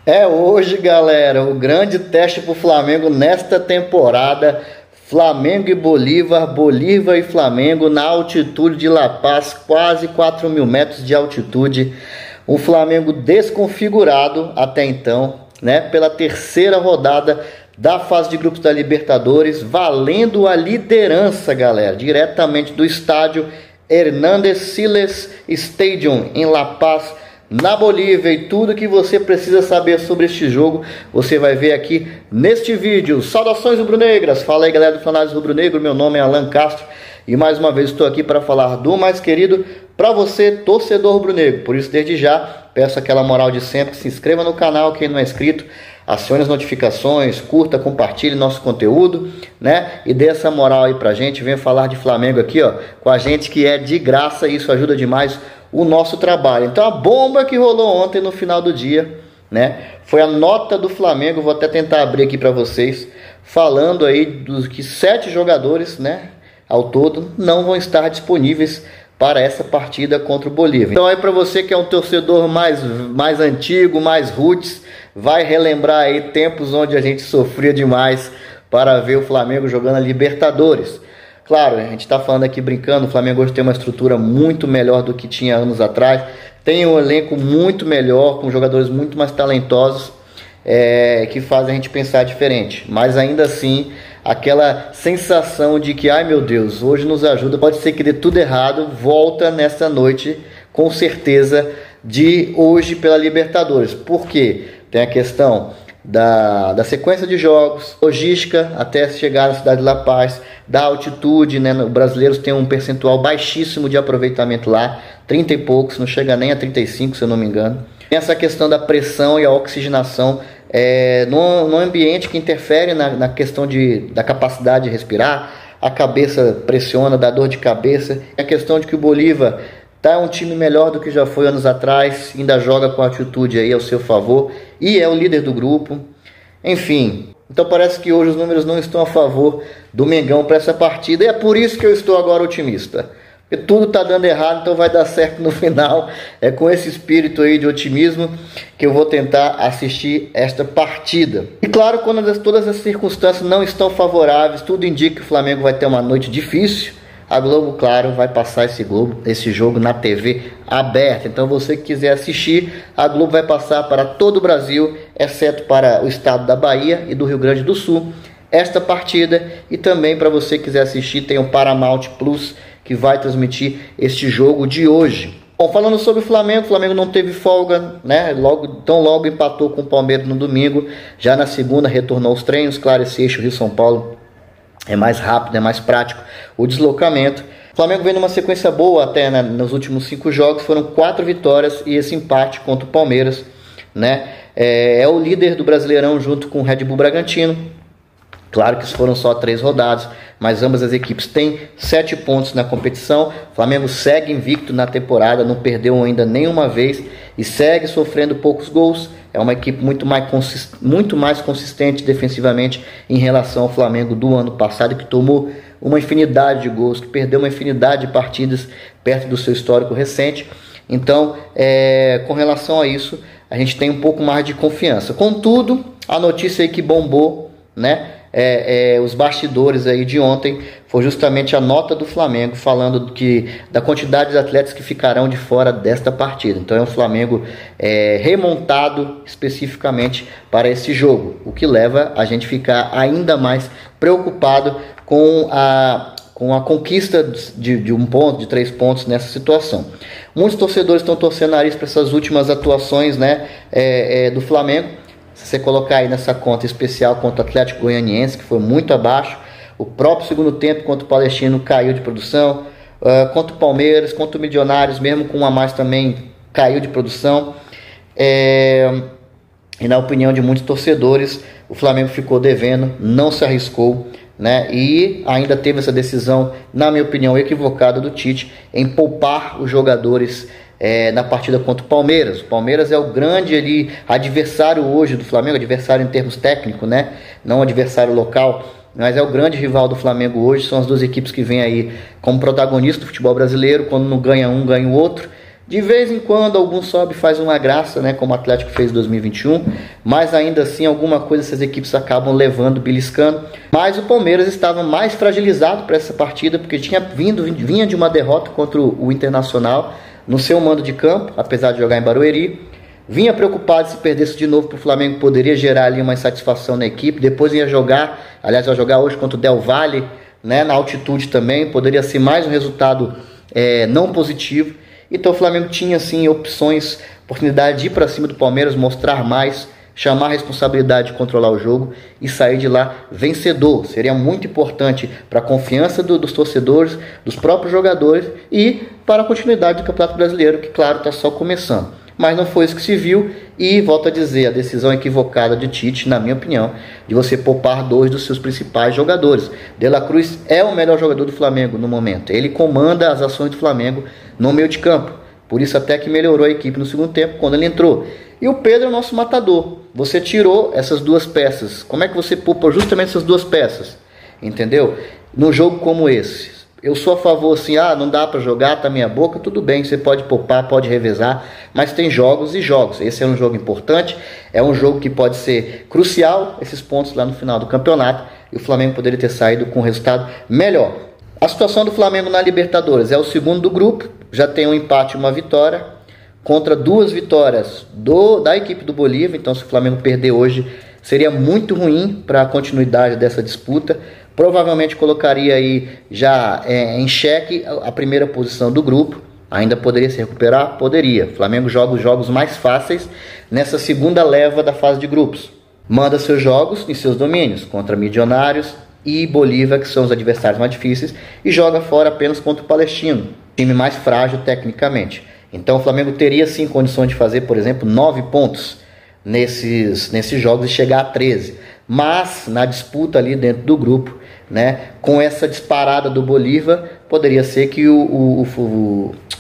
É hoje, galera, o grande teste para o Flamengo nesta temporada. Flamengo e Bolívar, Bolívar e Flamengo na altitude de La Paz, quase 4.000 metros de altitude. Um Flamengo desconfigurado até então, né? Pela terceira rodada da fase de grupos da Libertadores, valendo a liderança, galera, diretamente do estádio Hernández Siles Stadium em La Paz, na Bolívia. E tudo que você precisa saber sobre este jogo você vai ver aqui neste vídeo. Saudações rubro-negras, fala aí, galera do Fanáticos Rubro-Negro, meu nome é Alan Castro e mais uma vez estou aqui para falar do mais querido para você, torcedor rubro-negro. Por isso, desde já, peço aquela moral de sempre, se inscreva no canal quem não é inscrito, acione as notificações, curta, compartilhe nosso conteúdo, né? E dê essa moral aí pra gente, venha falar de Flamengo aqui, ó, com a gente, que é de graça, e isso ajuda demais o nosso trabalho. Então a bomba que rolou ontem no final do dia, né, foi a nota do Flamengo. Vou até tentar abrir aqui para vocês, falando aí dos que 7 jogadores, né, ao todo, não vão estar disponíveis para essa partida contra o Bolívar. Então aí, para você que é um torcedor mais antigo, mais roots, vai relembrar aí tempos onde a gente sofria demais para ver o Flamengo jogando a Libertadores. Claro, a gente está falando aqui brincando, o Flamengo hoje tem uma estrutura muito melhor do que tinha anos atrás, tem um elenco muito melhor, com jogadores muito mais talentosos, que fazem a gente pensar diferente. Mas ainda assim, aquela sensação de que, ai meu Deus, hoje nos ajuda, pode ser que dê tudo errado, volta nessa noite, com certeza, de hoje pela Libertadores. Por quê? Tem a questão da sequência de jogos, logística até chegar na cidade de La Paz, da altitude, né? Os brasileiros têm um percentual baixíssimo de aproveitamento lá, 30 e poucos, não chega nem a 35, se eu não me engano. Tem essa questão da pressão e a oxigenação no ambiente, que interfere na questão da capacidade de respirar, a cabeça pressiona, dá dor de cabeça. A questão de que o Bolívar tá um time melhor do que já foi anos atrás, ainda joga com altitude aí ao seu favor e é o líder do grupo. Enfim, então parece que hoje os números não estão a favor do Mengão para essa partida, e é por isso que eu estou agora otimista. Porque tudo tá dando errado, então vai dar certo no final. É com esse espírito aí de otimismo que eu vou tentar assistir esta partida. E claro, quando todas as circunstâncias não estão favoráveis, tudo indica que o Flamengo vai ter uma noite difícil. A Globo, claro, vai passar esse jogo na TV aberta. Então você que quiser assistir, a Globo vai passar para todo o Brasil, exceto para o estado da Bahia e do Rio Grande do Sul, esta partida. E também, para você que quiser assistir, tem o Paramount Plus, que vai transmitir este jogo de hoje. Bom, falando sobre o Flamengo não teve folga, né? Logo empatou com o Palmeiras no domingo. Já na segunda retornou aos treinos. Claro, esse eixo Rio-São Paulo é mais rápido, é mais prático o deslocamento. O Flamengo vem numa sequência boa até, né? Nos últimos 5 jogos foram 4 vitórias e esse empate contra o Palmeiras, né? É o líder do Brasileirão junto com o Red Bull Bragantino. Claro que foram só 3 rodadas, mas ambas as equipes têm 7 pontos na competição. O Flamengo segue invicto na temporada, não perdeu ainda nenhuma vez e segue sofrendo poucos gols. É uma equipe muito mais consistente defensivamente em relação ao Flamengo do ano passado, que tomou uma infinidade de gols, que perdeu uma infinidade de partidas perto do seu histórico recente. Então, com relação a isso, a gente tem um pouco mais de confiança. Contudo, a notícia aí que bombou, né? Os bastidores aí de ontem foi justamente a nota do Flamengo, falando da quantidade de atletas que ficarão de fora desta partida. Então é um Flamengo remontado especificamente para esse jogo, o que leva a gente a ficar ainda mais preocupado com a conquista de 1 ponto, de 3 pontos nessa situação. Muitos torcedores estão torcendo o nariz para essas últimas atuações, né, do Flamengo. Se você colocar aí nessa conta especial contra o Atlético Goianiense, que foi muito abaixo, o próprio segundo tempo contra o Palestino caiu de produção, contra o Palmeiras, contra o Milionários, mesmo com 1 a mais também caiu de produção, e na opinião de muitos torcedores, o Flamengo ficou devendo, não se arriscou, né? E ainda teve essa decisão, na minha opinião, equivocada do Tite, em poupar os jogadores na partida contra o Palmeiras. O Palmeiras é o grande adversário hoje do Flamengo, adversário em termos técnicos, né? Não adversário local, mas é o grande rival do Flamengo hoje. São as duas equipes que vêm aí como protagonistas do futebol brasileiro. Quando não ganha um, ganha o outro. De vez em quando algum sobe e faz uma graça, né, como o Atlético fez em 2021, mas ainda assim alguma coisa essas equipes acabam levando, beliscando. Mas o Palmeiras estava mais fragilizado para essa partida, porque vinha de uma derrota contra o Internacional no seu mando de campo, apesar de jogar em Barueri. Vinha preocupado se perdesse de novo para o Flamengo, poderia gerar ali uma insatisfação na equipe. Depois ia jogar, aliás, vai jogar hoje contra o Del Valle, né, na altitude também, poderia ser mais um resultado não positivo. Então o Flamengo tinha sim opções, oportunidade de ir para cima do Palmeiras, mostrar mais, chamar a responsabilidade de controlar o jogo e sair de lá vencedor. Seria muito importante para a confiança dos torcedores, dos próprios jogadores e para a continuidade do Campeonato Brasileiro, que claro está só começando. Mas não foi isso que se viu e, volto a dizer, a decisão equivocada de Tite, na minha opinião, de você poupar 2 dos seus principais jogadores. De La Cruz é o melhor jogador do Flamengo no momento. Ele comanda as ações do Flamengo no meio de campo. Por isso até que melhorou a equipe no segundo tempo quando ele entrou. E o Pedro é o nosso matador. Você tirou essas 2 peças. Como é que você poupa justamente essas 2 peças? Entendeu? Num jogo como esse. Eu sou a favor assim, não dá para jogar, tá minha boca, tudo bem, você pode poupar, pode revezar, mas tem jogos e jogos. Esse é um jogo importante, é um jogo que pode ser crucial, esses pontos lá no final do campeonato, e o Flamengo poderia ter saído com um resultado melhor. A situação do Flamengo na Libertadores é o segundo do grupo, já tem um empate e uma vitória, contra 2 vitórias da equipe do Bolívar. Então se o Flamengo perder hoje, seria muito ruim para a continuidade dessa disputa. Provavelmente colocaria aí já em xeque a primeira posição do grupo. Ainda poderia se recuperar? Poderia. O Flamengo joga os jogos mais fáceis nessa segunda leva da fase de grupos. Manda seus jogos em seus domínios, contra Milionários e Bolívar, que são os adversários mais difíceis, e joga fora apenas contra o Palestino, time mais frágil tecnicamente. Então o Flamengo teria sim condições de fazer, por exemplo, 9 pontos nesses jogos e chegar a 13. Mas na disputa ali dentro do grupo, né, com essa disparada do Bolívar, poderia ser que o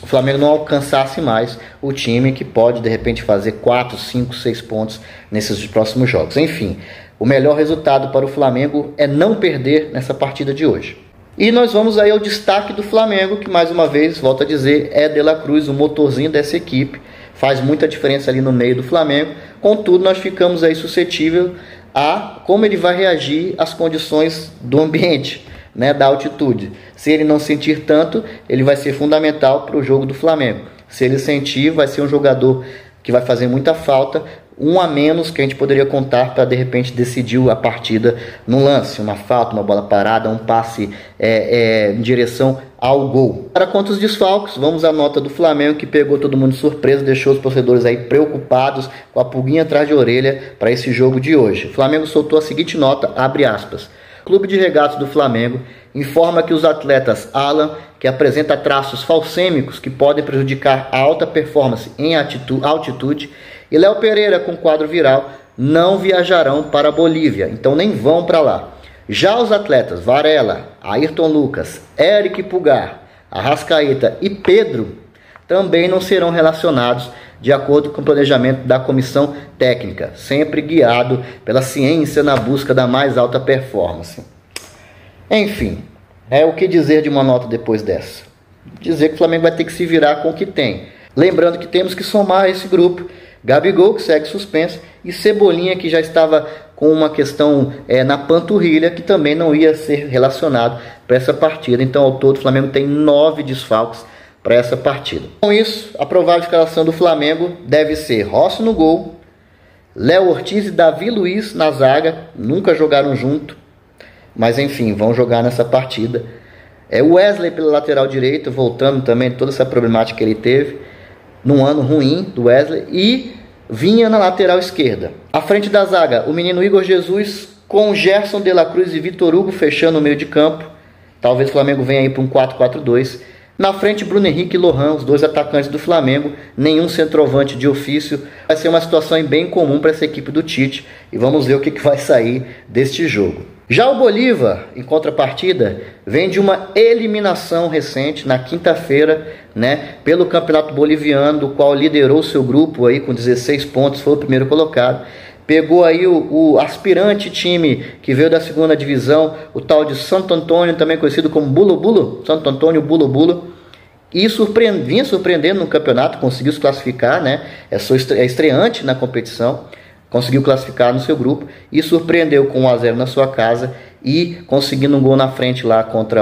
Flamengo não alcançasse mais o time que pode de repente fazer 4, 5, 6 pontos nesses próximos jogos. Enfim, o melhor resultado para o Flamengo é não perder nessa partida de hoje. E nós vamos aí ao destaque do Flamengo, que mais uma vez, volto a dizer, é De La Cruz, o motorzinho dessa equipe. Faz muita diferença ali no meio do Flamengo. Contudo, nós ficamos aí suscetível a como ele vai reagir às condições do ambiente, né, da altitude. Se ele não sentir tanto, ele vai ser fundamental para o jogo do Flamengo. Se ele sentir, vai ser um jogador que vai fazer muita falta, um a menos que a gente poderia contar para de repente decidir a partida no lance, uma falta, uma bola parada, um passe em direção ao gol. Para contra os desfalques, vamos à nota do Flamengo, que pegou todo mundo de surpresa, deixou os torcedores aí preocupados, com a pulguinha atrás de orelha para esse jogo de hoje. O Flamengo soltou a seguinte nota, abre aspas: Clube de Regatas do Flamengo informa que os atletas Alan, que apresenta traços falcêmicos que podem prejudicar a alta performance em altitude, e Léo Pereira, com quadro viral, não viajarão para a Bolívia, então nem vão para lá. Já os atletas Varela, Ayrton Lucas, Eric Pulgar, Arrascaeta e Pedro também não serão relacionados de acordo com o planejamento da comissão técnica, sempre guiado pela ciência na busca da mais alta performance. Enfim, o que dizer de uma nota depois dessa? Dizer que o Flamengo vai ter que se virar com o que tem. Lembrando que temos que somar esse grupo: Gabigol, que segue suspenso, e Cebolinha, que já estava com uma questão na panturrilha, que também não ia ser relacionado para essa partida. Então, ao todo, o Flamengo tem 9 desfalques para essa partida. Com isso, a provável escalação do Flamengo deve ser Rossi no gol, Léo Ortiz e Davi Luiz na zaga, nunca jogaram junto, mas enfim, vão jogar nessa partida. Wesley pela lateral direita, voltando também toda essa problemática que ele teve num ano ruim do Wesley, e Vinha na lateral esquerda. À frente da zaga, o menino Igor Jesus com Gerson, De La Cruz e Vitor Hugo fechando o meio de campo. Talvez o Flamengo venha aí para um 4-4-2. Na frente, Bruno Henrique e Lohan, os 2 atacantes do Flamengo, nenhum centroavante de ofício. Vai ser uma situação bem comum para essa equipe do Tite, e vamos ver o que vai sair deste jogo. Já o Bolívar, em contrapartida, vem de uma eliminação recente na quinta-feira, né, pelo Campeonato Boliviano, do qual liderou seu grupo aí com 16 pontos, foi o primeiro colocado. Pegou aí o aspirante time que veio da segunda divisão, o tal de Santo Antônio, também conhecido como Bulo Bulo, Santo Antônio Bulo Bulo, e vinha surpreendendo no campeonato, conseguiu se classificar, né? É estreante na competição, conseguiu classificar no seu grupo e surpreendeu com 1 a 0 na sua casa e conseguindo um gol na frente lá contra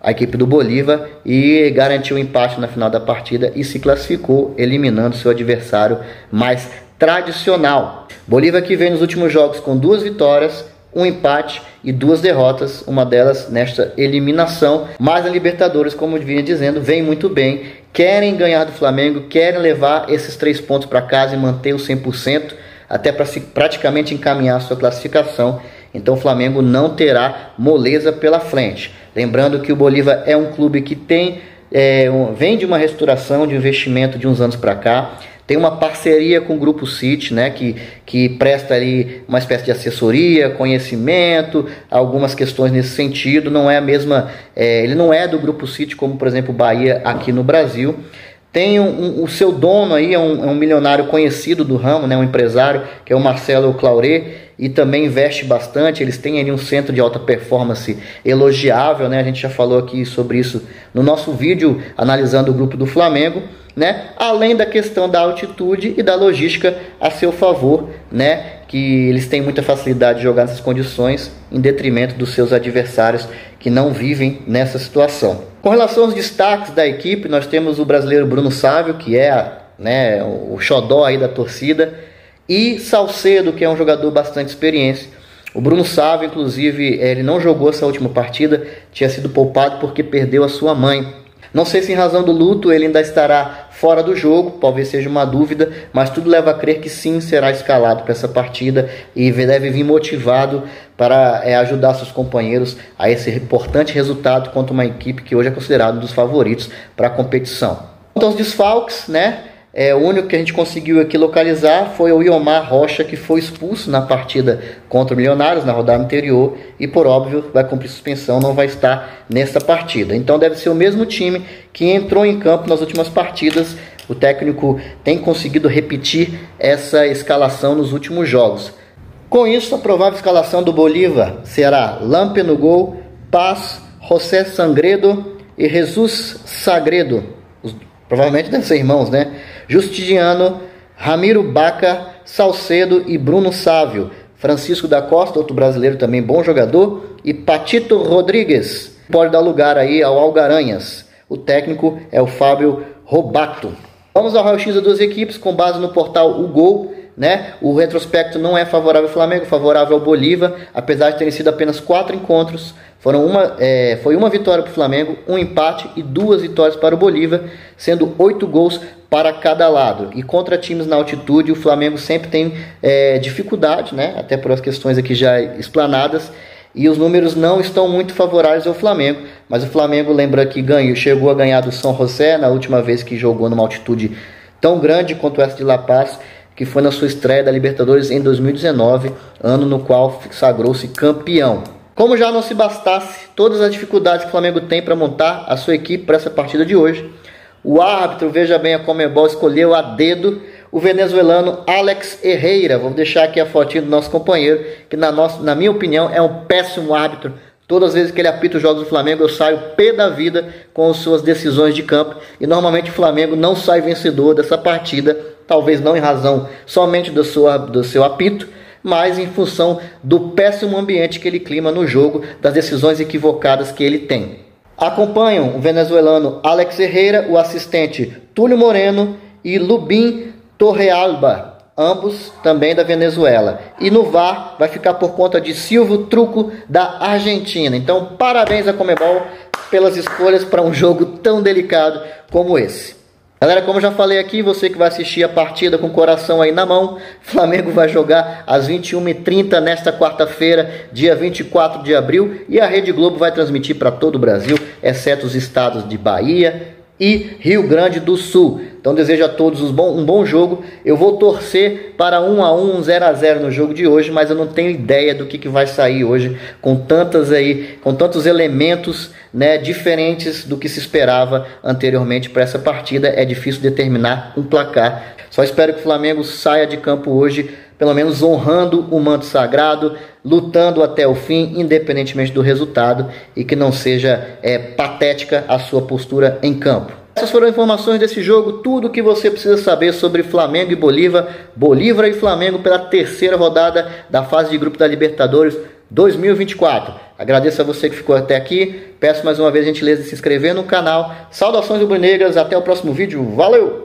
a equipe do Bolívar e garantiu o empate na final da partida e se classificou, eliminando seu adversário mais tradicional. Bolívar que vem nos últimos jogos com 2 vitórias, 1 empate e 2 derrotas, uma delas nesta eliminação, mas a Libertadores, como eu vinha dizendo, vem muito bem, querem ganhar do Flamengo, querem levar esses 3 pontos para casa e manter o 100%, até para praticamente encaminhar a sua classificação. Então o Flamengo não terá moleza pela frente. Lembrando que o Bolívar é um clube que vem de uma reestruturação, de investimento de uns anos para cá. Tem uma parceria com o Grupo City, né, que presta ali uma espécie de assessoria, conhecimento, algumas questões nesse sentido. Não é a mesma, ele não é do Grupo City como, por exemplo, o Bahia aqui no Brasil. Tem o seu dono aí, é um milionário conhecido do ramo, né, um empresário, que é o Marcelo Claure, e também investe bastante. Eles têm ali um centro de alta performance elogiável, né? A gente já falou aqui sobre isso no nosso vídeo analisando o grupo do Flamengo, né? Além da questão da altitude e da logística a seu favor, né? Que eles têm muita facilidade de jogar nessas condições em detrimento dos seus adversários que não vivem nessa situação. Com relação aos destaques da equipe, nós temos o brasileiro Bruno Sávio, que é, né, o xodó aí da torcida, e Salcedo, que é um jogador bastante experiente. O Bruno Sávio, inclusive, ele não jogou essa última partida, tinha sido poupado porque perdeu a sua mãe. Não sei se em razão do luto ele ainda estará fora do jogo, talvez seja uma dúvida, mas tudo leva a crer que sim, será escalado para essa partida e deve vir motivado para ajudar seus companheiros a esse importante resultado contra uma equipe que hoje é considerada um dos favoritos para a competição. Quanto aos desfalques, né? O único que a gente conseguiu aqui localizar foi o Iomar Rocha, que foi expulso na partida contra o Milionários na rodada anterior e, por óbvio, vai cumprir suspensão, não vai estar nessa partida. Então deve ser o mesmo time que entrou em campo nas últimas partidas. O técnico tem conseguido repetir essa escalação nos últimos jogos. Com isso, a provável escalação do Bolívar será Lampe no gol, Paz, José Sangredo e Jesus Sagredo. Provavelmente devem ser irmãos, né? Justiniano, Ramiro Baca, Salcedo e Bruno Sávio. Francisco da Costa, outro brasileiro também bom jogador. E Patito Rodrigues. Pode dar lugar aí ao Algaranhas. O técnico é o Fábio Robato. Vamos ao raio-x das duas equipes com base no portal O Gol, né? O retrospecto não é favorável ao Flamengo, favorável ao Bolívar, apesar de terem sido apenas 4 encontros. Foi uma vitória para o Flamengo, um empate e 2 vitórias para o Bolívar, sendo 8 gols para cada lado. E contra times na altitude, o Flamengo sempre tem dificuldade, né? Até por as questões aqui já explanadas, e os números não estão muito favoráveis ao Flamengo. Mas o Flamengo, lembra que chegou a ganhar do São José na última vez que jogou numa altitude tão grande quanto essa de La Paz, que foi na sua estreia da Libertadores em 2019, ano no qual sagrou-se campeão. Como já não se bastasse todas as dificuldades que o Flamengo tem para montar a sua equipe para essa partida de hoje, o árbitro, veja bem, a Conmebol escolheu a dedo o venezuelano Alex Herrera. Vou deixar aqui a fotinha do nosso companheiro, que na minha opinião é um péssimo árbitro. Todas as vezes que ele apita os jogos do Flamengo, eu saio pé da vida com as suas decisões de campo. E normalmente o Flamengo não sai vencedor dessa partida, talvez não em razão somente do seu apito, mas em função do péssimo ambiente que ele clima no jogo, das decisões equivocadas que ele tem. Acompanham o venezuelano Alex Herrera, o assistente Túlio Moreno e Lubin Torrealba, ambos também da Venezuela. E no VAR vai ficar por conta de Silvio Truco, da Argentina. Então, parabéns à Conmebol pelas escolhas para um jogo tão delicado como esse. Galera, como já falei aqui, você que vai assistir a partida com o coração aí na mão, Flamengo vai jogar às 21h30 nesta quarta-feira, dia 24 de abril, e a Rede Globo vai transmitir para todo o Brasil, exceto os estados de Bahia e Rio Grande do Sul. Então desejo a todos um bom jogo. Eu vou torcer para 1-1, 0-0 no jogo de hoje, mas eu não tenho ideia do que vai sair hoje com tantos elementos, né, diferentes do que se esperava anteriormente para essa partida. É difícil determinar um placar. Só espero que o Flamengo saia de campo hoje pelo menos honrando o manto sagrado, lutando até o fim, independentemente do resultado, e que não seja patética a sua postura em campo. Essas foram informações desse jogo, tudo o que você precisa saber sobre Flamengo e Bolívar, Bolívar e Flamengo pela terceira rodada da fase de grupo da Libertadores 2024. Agradeço a você que ficou até aqui, peço mais uma vez a gentileza de se inscrever no canal. Saudações rubro-negras, até o próximo vídeo, valeu!